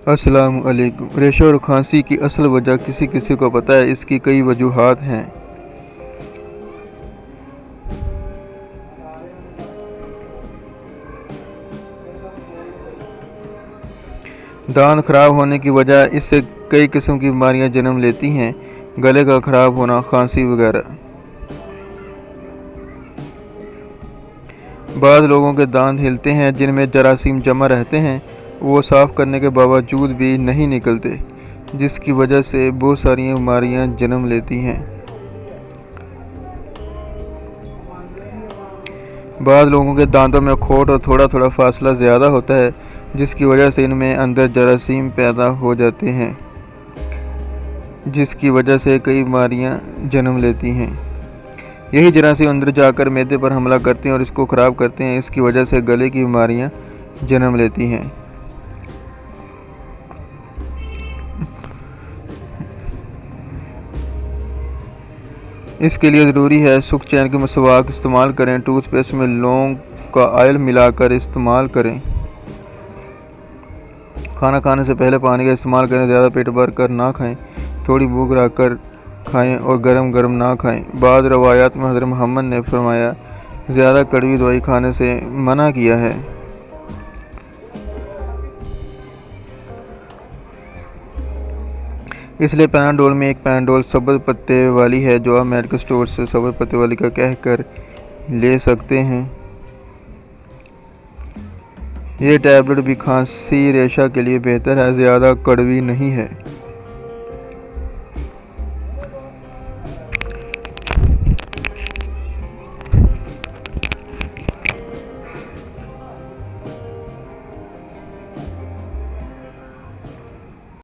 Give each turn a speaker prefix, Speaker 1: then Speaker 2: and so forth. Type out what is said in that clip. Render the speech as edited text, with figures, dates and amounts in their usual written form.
Speaker 1: अस्सलाम वालेकुम। रेशा और खांसी की असल वजह किसी किसी को पता है। इसकी कई वजूहात हैं। दांत खराब होने की वजह, इससे कई किस्म की बीमारियां जन्म लेती हैं। गले का खराब होना, खांसी वगैरह। बाद लोगों के दांत हिलते हैं जिनमें जरासीम जमा रहते हैं, वो साफ़ करने के बावजूद भी नहीं निकलते, जिसकी वजह से बहुत सारी बीमारियां जन्म लेती हैं। बाद लोगों के दांतों में खोट और थोड़ा थोड़ा फासला ज़्यादा होता है, जिसकी वजह से इनमें अंदर जरासीम पैदा हो जाते हैं, जिसकी वजह से कई बीमारियां जन्म लेती हैं। यही जरासीम अंदर जाकर मैदे पर हमला करते हैं और इसको ख़राब करते हैं। इसकी वजह से गले की बीमारियां जन्म लेती हैं। इसके लिए ज़रूरी है सुख-चैन की मसवाक इस्तेमाल करें। टूथपेस्ट में लौंग का ऑयल मिलाकर इस्तेमाल करें। खाना खाने से पहले पानी का इस्तेमाल करें। ज़्यादा पेट भर कर ना खाएं। थोड़ी भूख रखकर खाएं और गरम गरम ना खाएं। बाद रवायात में हज़रत मोहम्मद ने फरमाया, ज़्यादा कड़वी दवाई खाने से मना किया है। इसलिए पैनाडोल में एक पैनाडोल सब्ज़ पत्ते वाली है, जो आप मेडिकल स्टोर से सब्ज़ पत्ते वाली का कह कर ले सकते हैं। ये टैबलेट भी खांसी रेशा के लिए बेहतर है, ज़्यादा कड़वी नहीं है।